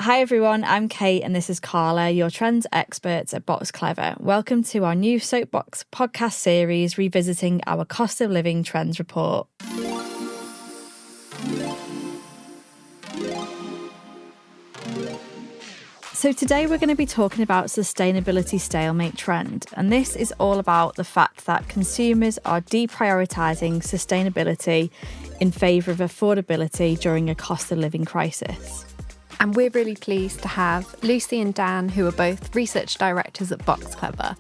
Hi everyone, I'm Kate and this is Karla, your trends experts at Boxclever. Welcome to our new Soapbox podcast series revisiting our cost of living trends report. So today we're going to be talking about sustainability stalemate trend, and this is all about the fact that consumers are deprioritising sustainability in favour of affordability during a cost of living crisis. And we're really pleased to have Lucy and Dan, who are both research directors at Boxclever.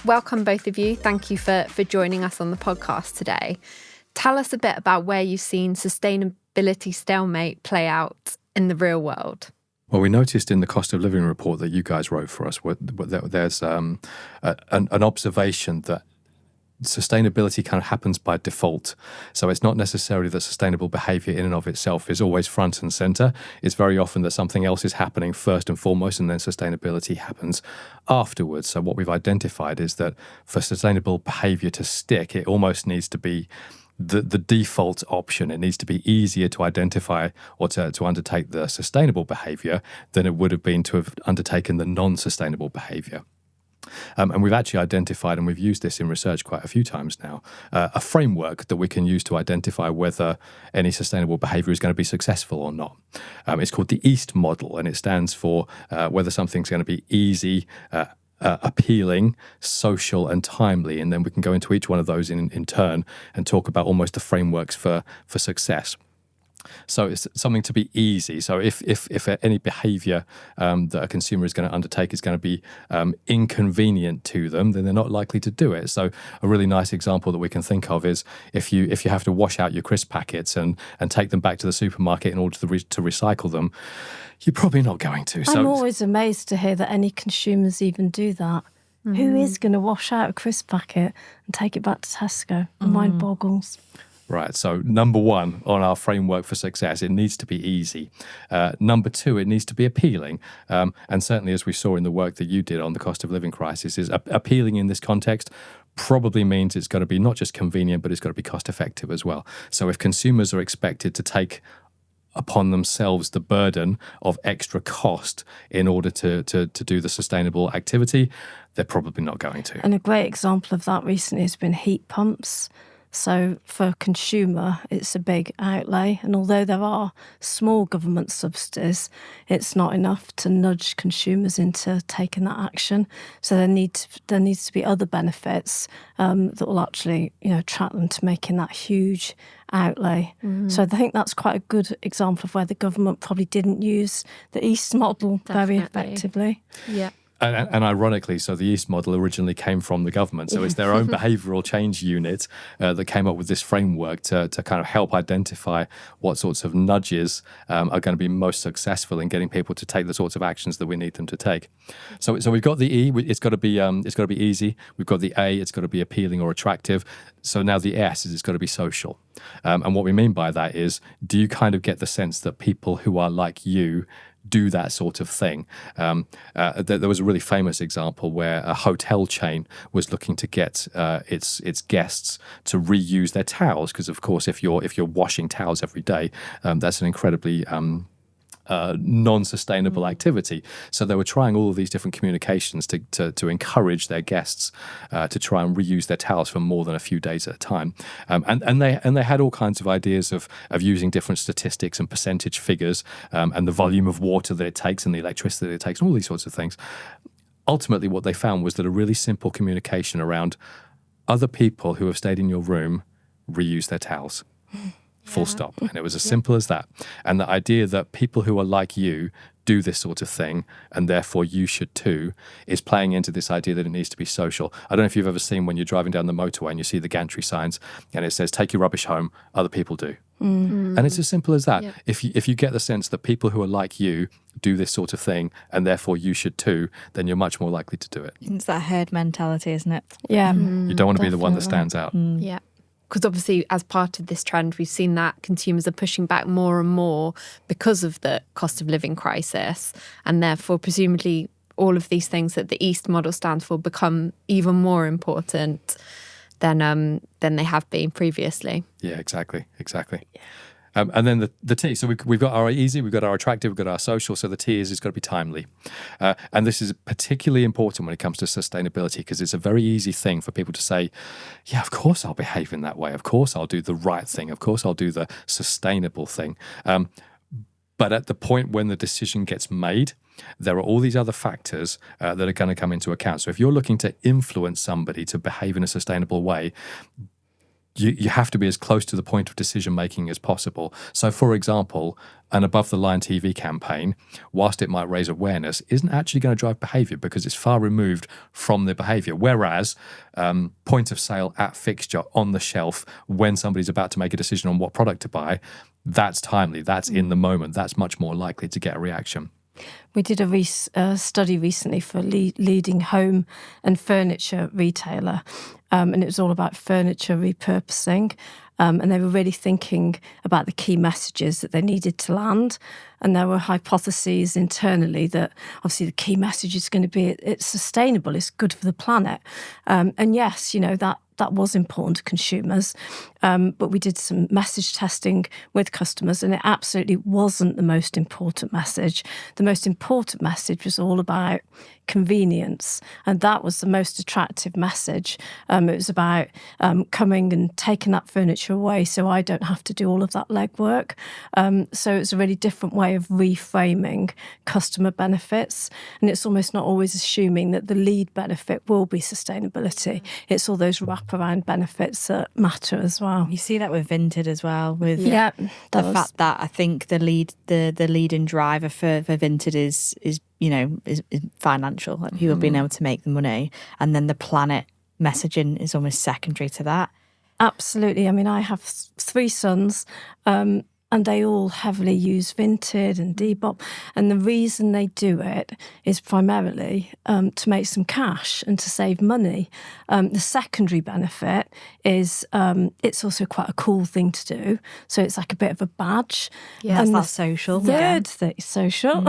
Welcome both of you. Thank you for joining us on the podcast today. Tell us a bit about where you've seen sustainability stalemate play out in the real world. Well, we noticed in the cost of living report that you guys wrote for us, there's an observation that sustainability kind of happens by default. So it's not necessarily that sustainable behaviour in and of itself is always front and centre. It's very often that something else is happening first and foremost, and then sustainability happens afterwards. So what we've identified is that for sustainable behaviour to stick, it almost needs to be the default option. It needs to be easier to identify or to undertake the sustainable behaviour than it would have been to have undertaken the non-sustainable behaviour. And we've actually identified, and we've used this in research quite a few times now, a framework that we can use to identify whether any sustainable behaviour is going to be successful or not. It's called the EAST model, and it stands for whether something's going to be easy, appealing, social and timely. And then we can go into each one of those in turn and talk about almost the frameworks for success. So it's something to be easy. So if any behaviour that a consumer is going to undertake is going to be inconvenient to them, then they're not likely to do it. So a really nice example that we can think of is if you have to wash out your crisp packets and take them back to the supermarket in order to recycle them, you're probably not going to. I'm always amazed to hear that any consumers even do that. Mm. Who is going to wash out a crisp packet and take it back to Tesco? Mind boggles. Right, so number one on our framework for success, it needs to be easy. Number two, it needs to be appealing. And certainly, as we saw in the work that you did on the cost of living crisis, is appealing in this context probably means it's got to be not just convenient, but it's got to be cost effective as well. So if consumers are expected to take upon themselves the burden of extra cost in order to do the sustainable activity, they're probably not going to. And a great example of that recently has been heat pumps. So for a consumer, it's a big outlay. And although there are small government subsidies, it's not enough to nudge consumers into taking that action. So there needs to be other benefits that will actually, attract them to making that huge outlay. Mm. So I think that's quite a good example of where the government probably didn't use the EAST model very effectively. Yeah. And ironically, so the EAST model originally came from the government. So it's their own behavioural change unit that came up with this framework to kind of help identify what sorts of nudges are going to be most successful in getting people to take the sorts of actions that we need them to take. So we've got the E, it's got to be easy. We've got the A, it's got to be appealing or attractive. So now the S is it's got to be social. And what we mean by that is, do you kind of get the sense that people who are like you do that sort of thing? There was a really famous example where a hotel chain was looking to get its guests to reuse their towels, because of course if you're washing towels every day, that's an incredibly non-sustainable activity. So they were trying all of these different communications to encourage their guests to try and reuse their towels for more than a few days at a time. And they had all kinds of ideas of using different statistics and percentage figures and the volume of water that it takes and the electricity that it takes and all these sorts of things. Ultimately, what they found was that a really simple communication around other people who have stayed in your room reuse their towels. Full stop. And it was as simple as that. And the idea that people who are like you do this sort of thing, and therefore you should too, is playing into this idea that it needs to be social. I don't know if you've ever seen when you're driving down the motorway and you see the gantry signs and it says, take your rubbish home, other people do. Mm. And it's as simple as that. Yep. If you get the sense that people who are like you do this sort of thing, and therefore you should too, then you're much more likely to do it. It's that herd mentality, isn't it? Yeah. You don't want to be the one that stands out. Yeah. Because obviously, as part of this trend, we've seen that consumers are pushing back more and more because of the cost of living crisis. And therefore, presumably, all of these things that the EAST model stands for become even more important. than they have been previously. Yeah, exactly. And then the T. So we've got our easy, we've got our attractive, we've got our social. So the T is it's got to be timely. And this is particularly important when it comes to sustainability, because it's a very easy thing for people to say, yeah, of course I'll behave in that way. Of course I'll do the right thing. Of course I'll do the sustainable thing. But at the point when the decision gets made, there are all these other factors that are going to come into account. So if you're looking to influence somebody to behave in a sustainable way, you have to be as close to the point of decision making as possible. So, for example, an above-the-line TV campaign, whilst it might raise awareness, isn't actually going to drive behaviour because it's far removed from the behaviour. Whereas point of sale at fixture on the shelf when somebody's about to make a decision on what product to buy, that's timely, that's in the moment, that's much more likely to get a reaction. We did a study recently for a leading home and furniture retailer, and it was all about furniture repurposing. And they were really thinking about the key messages that they needed to land. And there were hypotheses internally that obviously the key message is going to be it's sustainable, it's good for the planet. And yes, that was important to consumers. But we did some message testing with customers, and it absolutely wasn't the most important message. The most important message was all about convenience, and that was the most attractive message. It was about coming and taking that furniture away so I don't have to do all of that legwork. So it's a really different way of reframing customer benefits, and it's almost not always assuming that the lead benefit will be sustainability. It's all those wraparound benefits that matter as well. You see that with Vinted as well, with the fact that I think the leading driver for Vinted is financial, like people being able to make the money, and then the planet messaging is almost secondary to that. Absolutely. I mean, I have 3 sons, and they all heavily use Vinted and Depop. And the reason they do it is primarily to make some cash and to save money. The secondary benefit is it's also quite a cool thing to do. So it's like a bit of a badge. Yeah, and that's social. Third thing, social.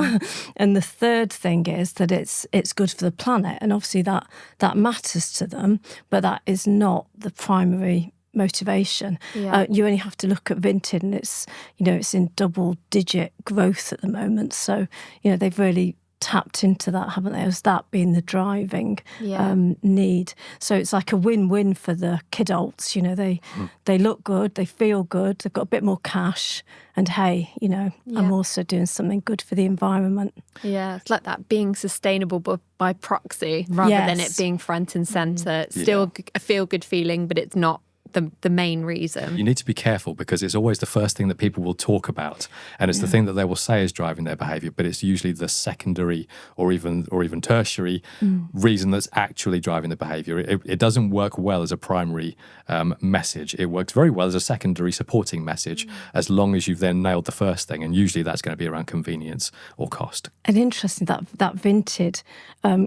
And the third thing is that it's good for the planet. And obviously that matters to them, but that is not the primary motivation. You only have to look at Vinted, and it's in double-digit growth at the moment. So they've really tapped into that, haven't they? As that being the driving need. So it's like a win-win for the kidults. They look good, they feel good, they've got a bit more cash, and hey, I'm also doing something good for the environment. Yeah, it's like that being sustainable but by proxy rather than it being front and centre. It's still a feel-good feeling, but it's not the main reason. You need to be careful because it's always the first thing that people will talk about, and it's the thing that they will say is driving their behaviour, but it's usually the secondary or even tertiary reason that's actually driving the behaviour. It doesn't work well as a primary message. It works very well as a secondary supporting message as long as you've then nailed the first thing, and usually that's going to be around convenience or cost. And interesting that Vinted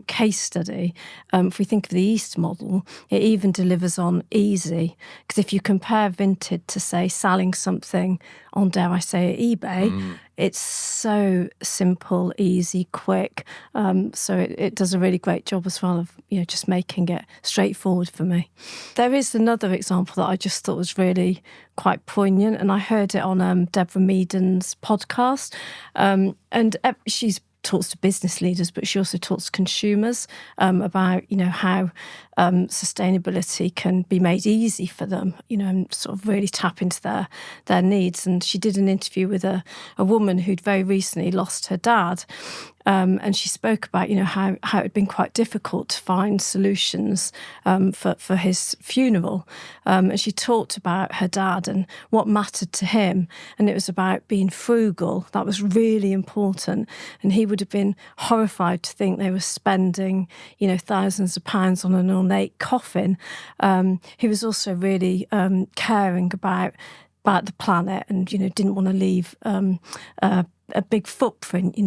case study, if we think of the East model, it even delivers on easy. Because if you compare Vinted to, say, selling something on, dare I say, eBay, it's so simple, easy, quick. So it does a really great job as well of just making it straightforward for me. There is another example that I just thought was really quite poignant, and I heard it on Deborah Meaden's podcast, and she's talks to business leaders, but she also talks to consumers about, how sustainability can be made easy for them, and sort of really tap into their needs. And she did an interview with a woman who'd very recently lost her dad. And she spoke about, how it had been quite difficult to find solutions for his funeral. And she talked about her dad and what mattered to him. And it was about being frugal. That was really important. And he would have been horrified to think they were spending, thousands of pounds on an ornate coffin. He was also really caring about the planet and, didn't want to leave a big footprint,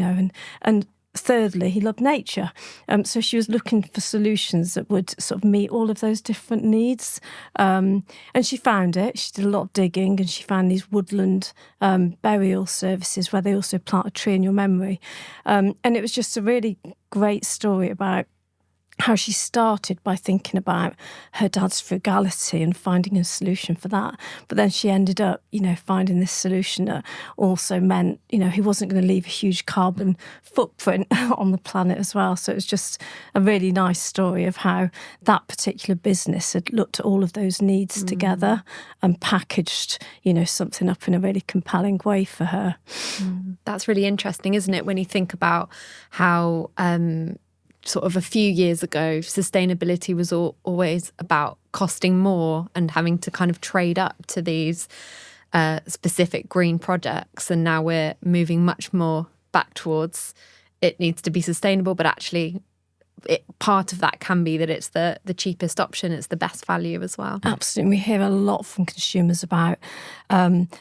and thirdly, he loved nature. So she was looking for solutions that would sort of meet all of those different needs. And she found it. She did a lot of digging, and she found these woodland burial services where they also plant a tree in your memory. And it was just a really great story about how she started by thinking about her dad's frugality and finding a solution for that. But then she ended up, finding this solution that also meant, he wasn't going to leave a huge carbon footprint on the planet as well. So it was just a really nice story of how that particular business had looked at all of those needs together and packaged, something up in a really compelling way for her. That's really interesting, isn't it? When you think about how sort of a few years ago, sustainability was always about costing more and having to kind of trade up to these specific green projects. And now we're moving much more back towards it needs to be sustainable, but actually part of that can be that it's the cheapest option, it's the best value as well. Absolutely. We hear a lot from consumers about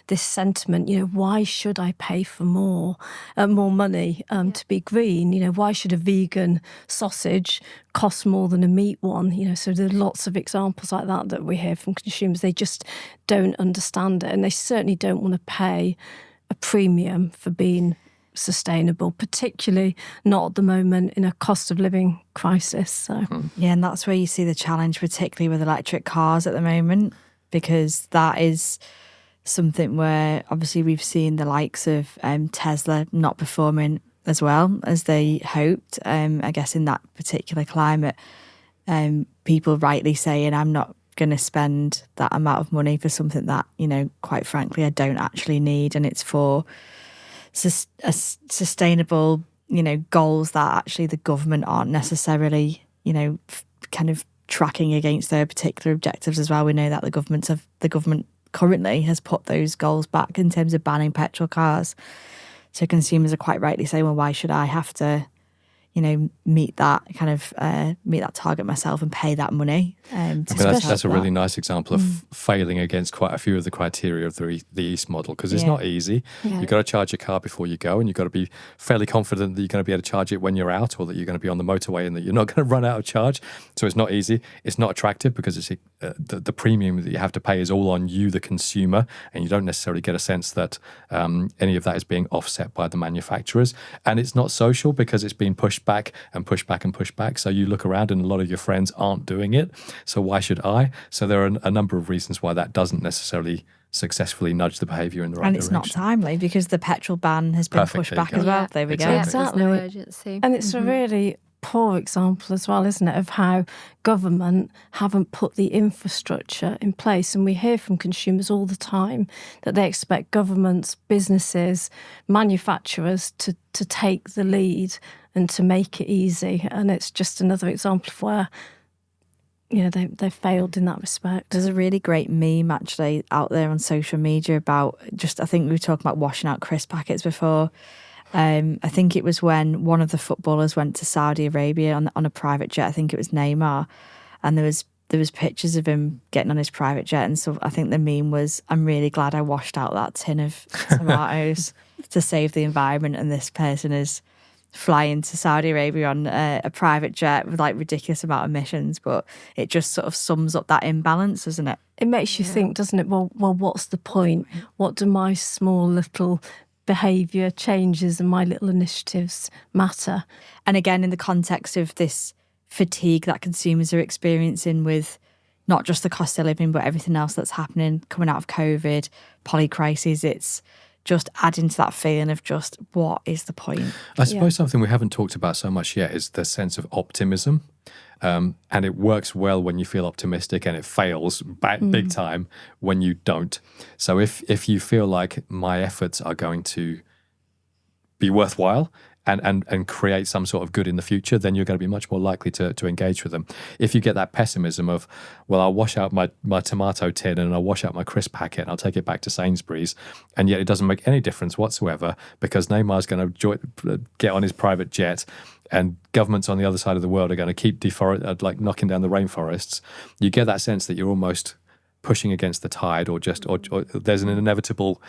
this sentiment, why should I pay for more money to be green? Why should a vegan sausage cost more than a meat one? So there are lots of examples like that we hear from consumers. They just don't understand it, and they certainly don't want to pay a premium for being sustainable, particularly not at the moment in a cost of living crisis. So yeah, and that's where you see the challenge, particularly with electric cars at the moment, because that is something where obviously we've seen the likes of Tesla not performing as well as they hoped. I guess in that particular climate, people rightly saying, I'm not going to spend that amount of money for something that, quite frankly, I don't actually need, and it's for sustainable, goals that actually the government aren't necessarily, kind of tracking against their particular objectives as well. We know that the government currently has put those goals back in terms of banning petrol cars. So consumers are quite rightly saying, well, why should I have to, meet that target myself and pay that money? That's a really nice example of failing against quite a few of the criteria of the East model, because it's not easy. Yeah. You've got to charge your car before you go, and you've got to be fairly confident that you're going to be able to charge it when you're out, or that you're going to be on the motorway and that you're not going to run out of charge. So it's not easy. It's not attractive because it's the premium that you have to pay is all on you, the consumer, and you don't necessarily get a sense that any of that is being offset by the manufacturers. And it's not social because it's being pushed back and pushed back and pushed back. So you look around and a lot of your friends aren't doing it. So why should I? So there are a number of reasons why that doesn't necessarily successfully nudge the behaviour in the right direction. And it's not timely because the petrol ban has been pushed back as well. Yeah. There we go. Exactly. There's no urgency. And it's a really poor example as well, isn't it, of how government haven't put the infrastructure in place. And we hear from consumers all the time that they expect governments, businesses, manufacturers to take the lead and to make it easy. And it's just another example of where they failed in that respect. There's a really great meme actually out there on social media about I think we were talking about washing out crisp packets before. I think it was when one of the footballers went to Saudi Arabia on a private jet. I think it was Neymar, and there was pictures of him getting on his private jet. And so I think the meme was, I'm really glad I washed out that tin of tomatoes to save the environment. And this person is flying to Saudi Arabia on a private jet with like ridiculous amount of emissions. But it just sort of sums up that imbalance, doesn't it? It makes you think, doesn't it? Well, what's the point? What do my small little behaviour changes and my little initiatives matter? And again, in the context of this fatigue that consumers are experiencing with not just the cost of living, but everything else that's happening coming out of COVID, polycrises, it's just adding to that feeling of just, what is the point? I suppose something we haven't talked about so much yet is the sense of optimism. And it works well when you feel optimistic, and it fails big time when you don't. So if you feel like my efforts are going to be worthwhile and create some sort of good in the future, then you're going to be much more likely to engage with them. If you get that pessimism of, well, I'll wash out my tomato tin and I'll wash out my crisp packet and I'll take it back to Sainsbury's, and yet it doesn't make any difference whatsoever because Neymar's going to get on his private jet and governments on the other side of the world are going to keep knocking down the rainforests, you get that sense that you're almost pushing against the tide, or there's an inevitable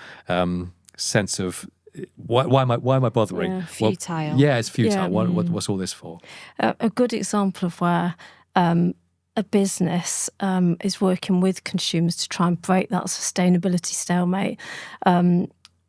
sense of, why am I bothering? Yeah, futile. Well, it's futile. Yeah. What's all this for? A good example of where a business is working with consumers to try and break that sustainability stalemate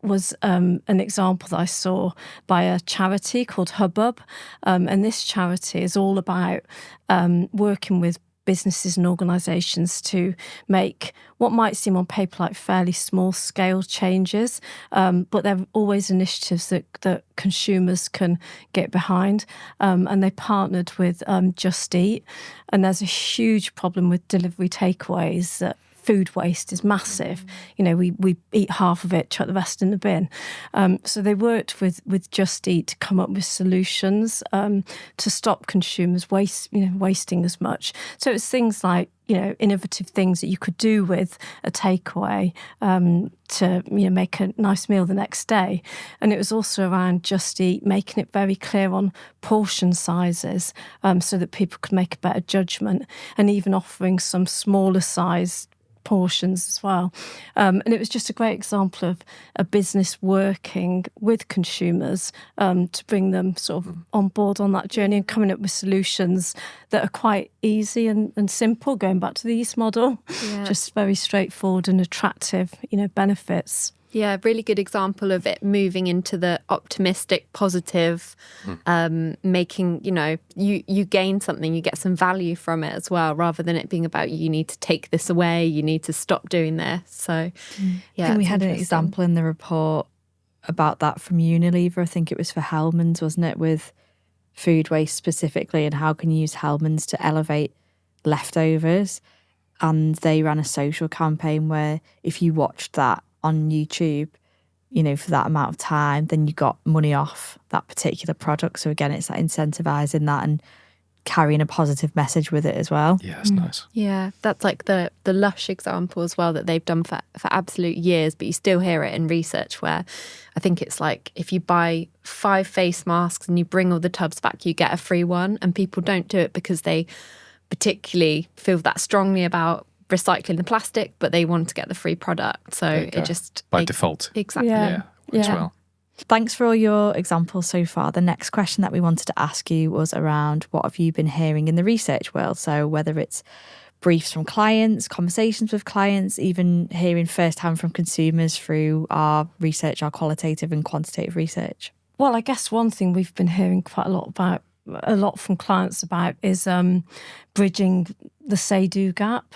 was an example that I saw by a charity called Hubbub. And this charity is all about working with businesses and organisations to make what might seem on paper like fairly small scale changes, but they're always initiatives that consumers can get behind. And they partnered with Just Eat, and there's a huge problem with delivery takeaways that food waste is massive. You know, we eat half of it, chuck the rest in the bin. So they worked with Just Eat to come up with solutions to stop consumers wasting as much. So it's things like, innovative things that you could do with a takeaway to make a nice meal the next day. And it was also around Just Eat, making it very clear on portion sizes so that people could make a better judgment, and even offering some smaller size portions as well. And it was just a great example of a business working with consumers to bring them sort of on board on that journey and coming up with solutions that are quite easy and simple, going back to the East model, just very straightforward and attractive, benefits. Yeah, really good example of it moving into the optimistic, positive, making, you gain something, you get some value from it as well, rather than it being about you need to take this away, you need to stop doing this. So, yeah. I think we had an example in the report about that from Unilever. I think it was for Hellmann's, wasn't it, with food waste specifically, and how can you use Hellmann's to elevate leftovers. And they ran a social campaign where if you watched that on YouTube, for that amount of time, then you got money off that particular product. So again, it's like incentivizing that and carrying a positive message with it as well. Yeah, it's nice. Yeah, that's like the Lush example as well that they've done for absolute years, but you still hear it in research where I think it's like if you buy 5 face masks and you bring all the tubs back, you get a free one. And people don't do it because they particularly feel that strongly about recycling the plastic, but they want to get the free product. So it just by default. Exactly. Yeah. Works well. Thanks for all your examples so far. The next question that we wanted to ask you was around what have you been hearing in the research world? So whether it's briefs from clients, conversations with clients, even hearing firsthand from consumers through our research, our qualitative and quantitative research. Well, I guess one thing we've been hearing quite a lot from clients about is bridging the say-do gap.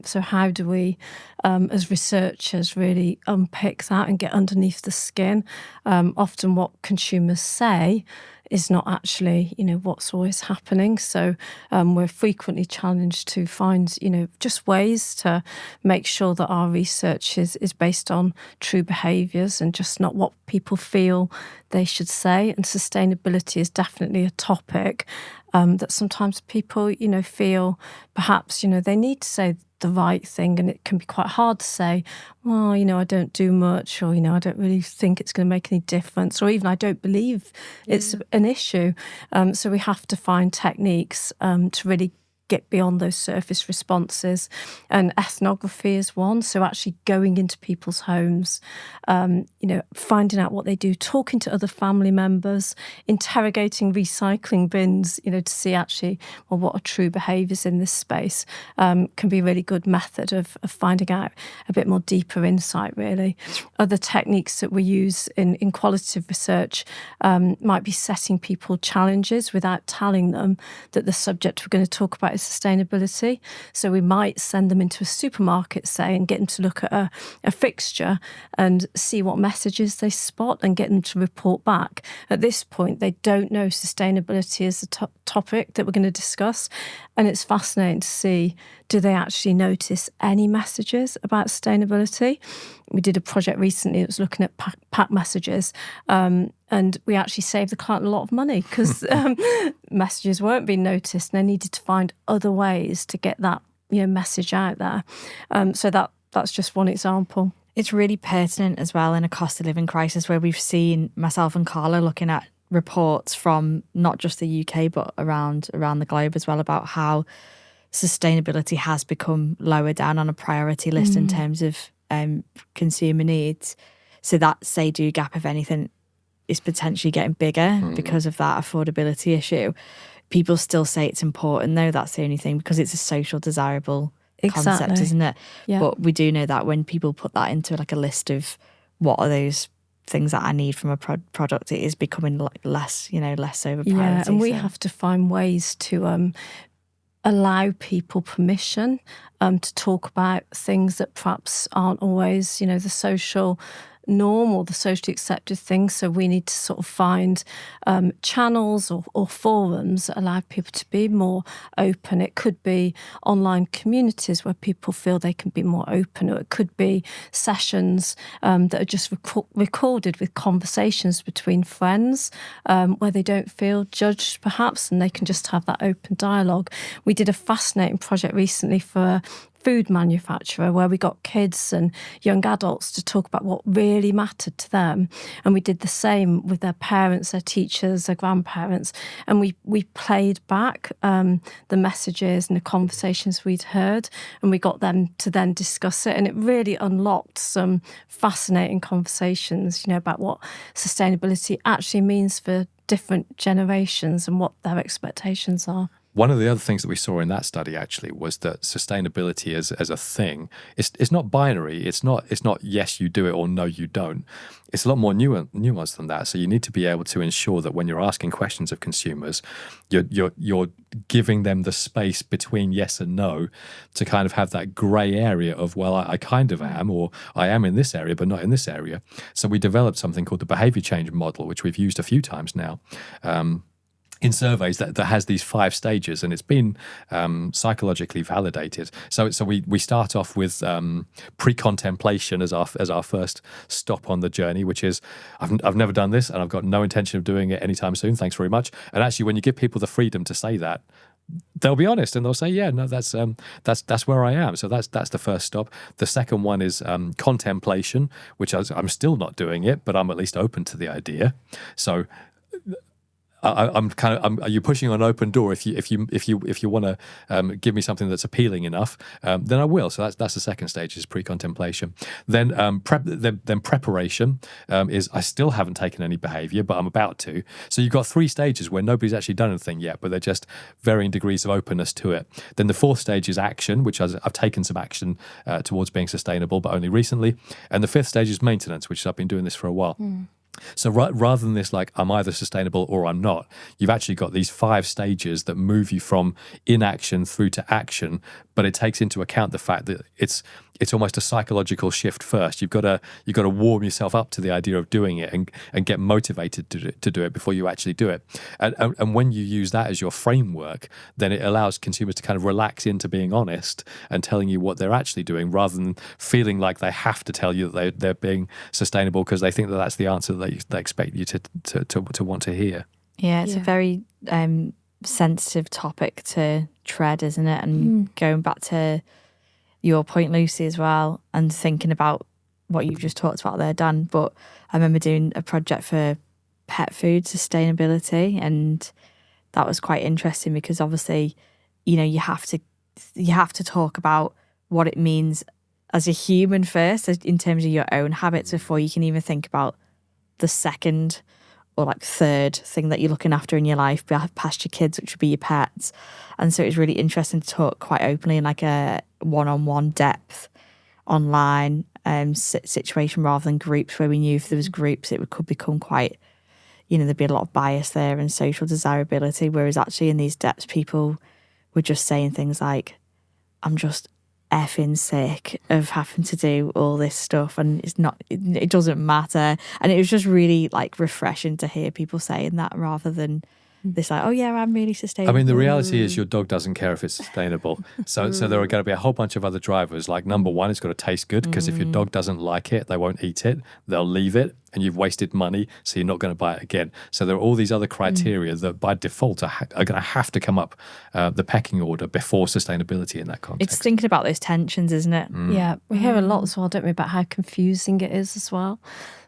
So how do we, as researchers, really unpick that and get underneath the skin? Often what consumers say is not actually, what's always happening. So we're frequently challenged to find, just ways to make sure that our research is based on true behaviours and just not what people feel they should say. And sustainability is definitely a topic that sometimes people, feel perhaps, they need to say the right thing, and it can be quite hard to say, well, I don't do much, or, I don't really think it's going to make any difference, or even I don't believe it's an issue. So we have to find techniques to really get beyond those surface responses. And ethnography is one. So actually going into people's homes, finding out what they do, talking to other family members, interrogating recycling bins, to see actually, well, what are true behaviours in this space, can be a really good method of finding out a bit more deeper insight, really. Other techniques that we use in qualitative research might be setting people challenges without telling them that the subject we're going to talk about is sustainability. So we might send them into a supermarket, say, and get them to look at a fixture and see what messages they spot and get them to report back. At this point, they don't know sustainability as a topic that we're going to discuss. And it's fascinating to see, do they actually notice any messages about sustainability? We did a project recently that was looking at pack messages, and we actually saved the client a lot of money because messages weren't being noticed, and they needed to find other ways to get that message out there. So that's just one example. It's really pertinent as well in a cost of living crisis where we've seen myself and Karla looking at reports from not just the UK but around the globe as well about how sustainability has become lower down on a priority list in terms of consumer needs. So that say-do gap, if anything, is potentially getting bigger because of that affordability issue. People still say it's important though, that's the only thing, because it's a social desirable concept, isn't it? Yeah. But we do know that when people put that into like a list of what are those things that I need from a product, it is becoming like less over priority. Yeah, and we have to find ways to allow people permission to talk about things that perhaps aren't always, the social norm or the socially accepted things. So we need to sort of find channels or forums that allow people to be more open. It could be online communities where people feel they can be more open, or it could be sessions that are just recorded with conversations between friends where they don't feel judged perhaps, and they can just have that open dialogue. We did a fascinating project recently for food manufacturer where we got kids and young adults to talk about what really mattered to them, and we did the same with their parents, their teachers, their grandparents, and we played back the messages and the conversations we'd heard, and we got them to then discuss it, and it really unlocked some fascinating conversations, about what sustainability actually means for different generations and what their expectations are. One of the other things that we saw in that study actually was that sustainability as a thing, it's not binary. It's not yes you do it or no you don't. It's a lot more nuanced than that. So you need to be able to ensure that when you're asking questions of consumers, you're giving them the space between yes and no to kind of have that grey area of, well, I kind of am, or I am in this area but not in this area. So we developed something called the behaviour change model, which we've used a few times now. In surveys that has these 5 stages, and it's been psychologically validated. So we start off with pre-contemplation as our first stop on the journey, which is I've never done this and I've got no intention of doing it anytime soon. Thanks very much. And actually, when you give people the freedom to say that, they'll be honest and they'll say, yeah, no, that's where I am. So that's the first stop. The second one is contemplation, which I'm still not doing it, but I'm at least open to the idea. So are you pushing on an open door? If you want to give me something that's appealing enough, then I will. So that's the second stage, is pre-contemplation. Then preparation is I still haven't taken any behaviour, but I'm about to. So you've got 3 stages where nobody's actually done anything yet, but they're just varying degrees of openness to it. Then the 4th stage is action, which I've taken some action towards being sustainable, but only recently. And the 5th stage is maintenance, which I've been doing this for a while. So rather than this, like, I'm either sustainable or I'm not, you've actually got these 5 stages that move you from inaction through to action, but it takes into account the fact that it's almost a psychological shift first. You've got to warm yourself up to the idea of doing it and get motivated to do it before you actually do it. And when you use that as your framework, then it allows consumers to kind of relax into being honest and telling you what they're actually doing, rather than feeling like they have to tell you that they're being sustainable because they think that that's the answer that they expect you to want to hear. Yeah, it's a very sensitive topic to tread, isn't it? And going back to your point, Lucy, as well, and thinking about what you've just talked about there, Dan, but I remember doing a project for pet food sustainability, and that was quite interesting because obviously, you have to talk about what it means as a human first, in terms of your own habits, before you can even think about the second or like 3rd thing that you're looking after in your life past your kids, which would be your pets. And so it was really interesting to talk quite openly in like a one-on-one depth online situation, rather than groups, where we knew if there was groups it could become quite, there'd be a lot of bias there and social desirability, whereas actually in these depths people were just saying things like, I'm just effing sick of having to do all this stuff, and it doesn't matter. And it was just really like refreshing to hear people saying that, rather than this like, oh yeah, I'm really sustainable. I mean, the reality is your dog doesn't care if it's sustainable. So there are going to be a whole bunch of other drivers. Like, number one, it's got to taste good, because if your dog doesn't like it, they won't eat it. They'll leave it, and you've wasted money, so you're not going to buy it again. So there are all these other criteria that by default are going to have to come up the pecking order before sustainability in that context. It's thinking about those tensions, isn't it? Yeah, we hear a lot as well, don't we, about how confusing it is as well.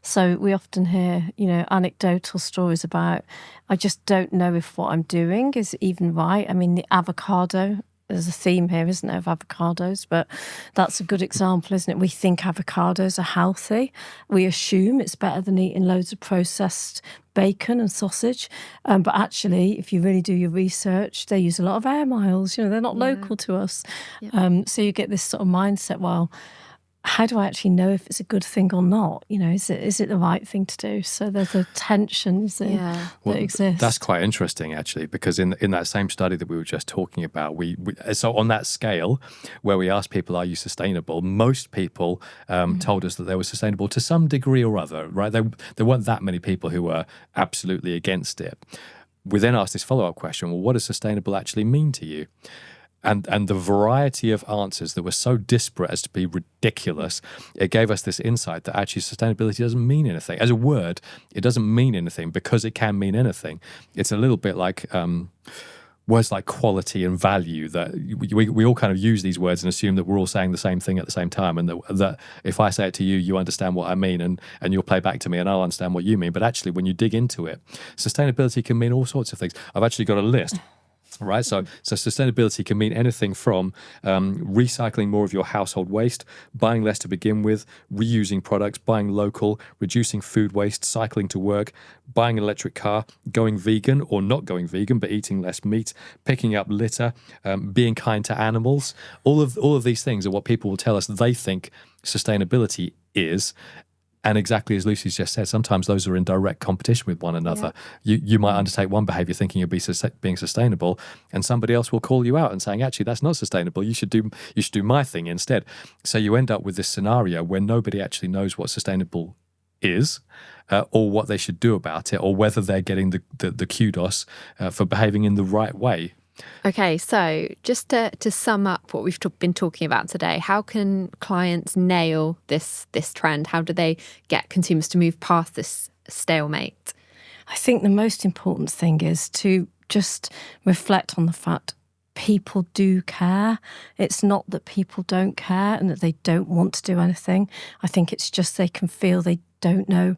So we often hear, anecdotal stories about, I just don't know if what I'm doing is even right. I mean, the avocado, there's a theme here, isn't there, of avocados, but that's a good example, isn't it? We think avocados are healthy. We assume it's better than eating loads of processed bacon and sausage. But actually, if you really do your research, they use a lot of air miles. They're not local to us. Yep. So you get this sort of mindset, well, how do I actually know if it's a good thing or not? Is it the right thing to do? So there's a tension that exists. That's quite interesting, actually, because in that same study that we were just talking about, so on that scale where we asked people, are you sustainable? Most people told us that they were sustainable to some degree or other, right? There weren't that many people who were absolutely against it. We then asked this follow-up question, well, what does sustainable actually mean to you? And the variety of answers that were so disparate as to be ridiculous, it gave us this insight that actually sustainability doesn't mean anything. As a word, it doesn't mean anything because it can mean anything. It's a little bit like words like quality and value, that we all kind of use these words and assume that we're all saying the same thing at the same time, and that if I say it to you, you understand what I mean, and you'll play back to me and I'll understand what you mean. But actually, when you dig into it, sustainability can mean all sorts of things. I've actually got a list. Right, so sustainability can mean anything from recycling more of your household waste, buying less to begin with, reusing products, buying local, reducing food waste, cycling to work, buying an electric car, going vegan or not going vegan but eating less meat, picking up litter, being kind to animals. All of these things are what people will tell us they think sustainability is. And exactly as Lucy's just said, sometimes those are in direct competition with one another. Yeah. You might undertake one behaviour thinking you're being sustainable, and somebody else will call you out and saying, actually, that's not sustainable. You should do my thing instead. So you end up with this scenario where nobody actually knows what sustainable is, or what they should do about it, or whether they're getting the kudos for behaving in the right way. Okay, so just to sum up what we've been talking about today, how can clients nail this trend? How do they get consumers to move past this stalemate? I think the most important thing is to just reflect on the fact people do care. It's not that people don't care and that they don't want to do anything. I think it's just they can feel they don't know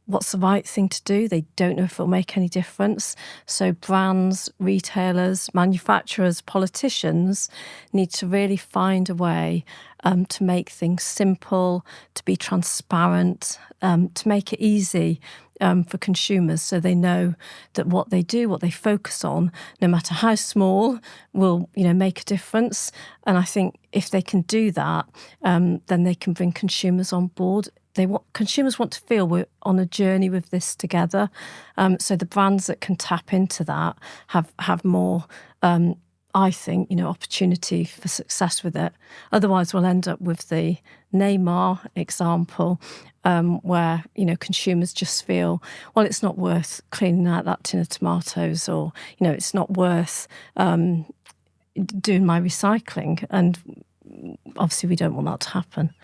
what's the right thing to do. They don't know if it'll make any difference. So brands, retailers, manufacturers, politicians need to really find a way to make things simple, to be transparent, to make it easy for consumers, so they know that what they do, what they focus on, no matter how small, will make a difference. And I think if they can do that, then they can bring consumers on board. Consumers want to feel we're on a journey with this together. So the brands that can tap into that have more, I think, opportunity for success with it. Otherwise, we'll end up with the Neymar example, where consumers just feel, well, it's not worth cleaning out that tin of tomatoes, or it's not worth doing my recycling, and obviously we don't want that to happen.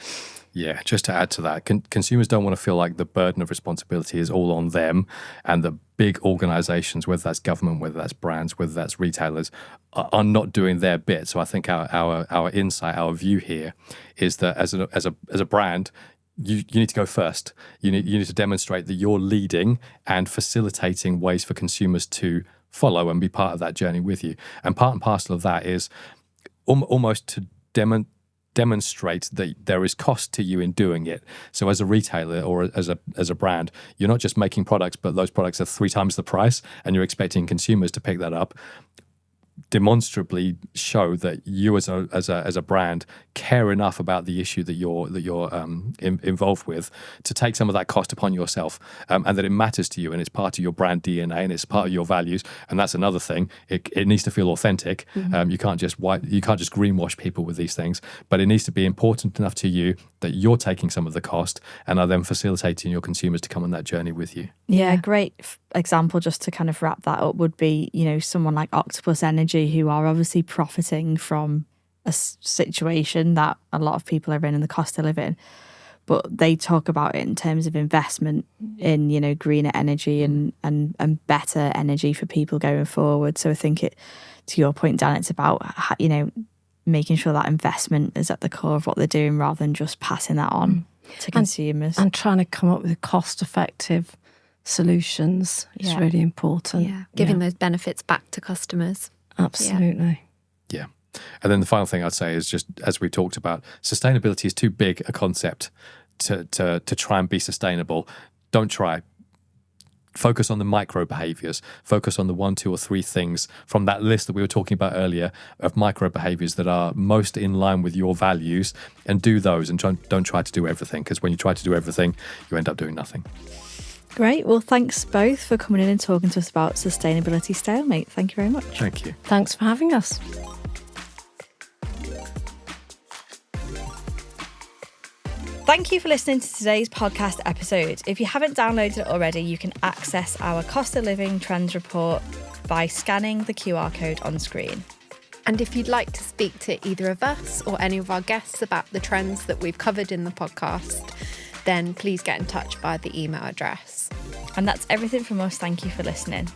Yeah, just to add to that, consumers don't want to feel like the burden of responsibility is all on them, and the big organisations, whether that's government, whether that's brands, whether that's retailers, are not doing their bit. So I think our insight, our view here is that as a brand, you need to go first. You need to demonstrate that you're leading and facilitating ways for consumers to follow and be part of that journey with you. And part and parcel of that is almost to demonstrate that there is cost to you in doing it. So as a retailer or as a brand, you're not just making products, but those products are 3 times the price, and you're expecting consumers to pick that up. Demonstrably show that you as a brand care enough about the issue that you're involved with to take some of that cost upon yourself, and that it matters to you, and it's part of your brand DNA, and it's part of your values. And that's another thing. It needs to feel authentic. Mm-hmm. You can't just greenwash people with these things, but it needs to be important enough to you that you're taking some of the cost and are then facilitating your consumers to come on that journey with you. Yeah, great example just to kind of wrap that up would be, someone like Octopus Energy, who are obviously profiting from a situation that a lot of people are in the cost of living. But they talk about it in terms of investment in, greener energy and better energy for people going forward. So I think to your point, Dan, it's about, making sure that investment is at the core of what they're doing rather than just passing that on to consumers. And trying to come up with cost-effective solutions is really important. Yeah, giving those benefits back to customers. Absolutely. Yeah. And then the final thing I'd say is, just as we talked about, sustainability is too big a concept to try and be sustainable. Don't try. focus on the micro behaviors, focus on the 1, 2, or 3 things from that list that we were talking about earlier of micro behaviors that are most in line with your values, and do those, and don't try to do everything, because when you try to do everything, you end up doing nothing. Great. Well, thanks both for coming in and talking to us about Sustainability Stalemate. Thank you very much. Thank you. Thanks for having us. Thank you for listening to today's podcast episode. If you haven't downloaded it already, you can access our cost of living trends report by scanning the QR code on screen. And if you'd like to speak to either of us or any of our guests about the trends that we've covered in the podcast, then please get in touch via the email address. And that's everything from us. Thank you for listening.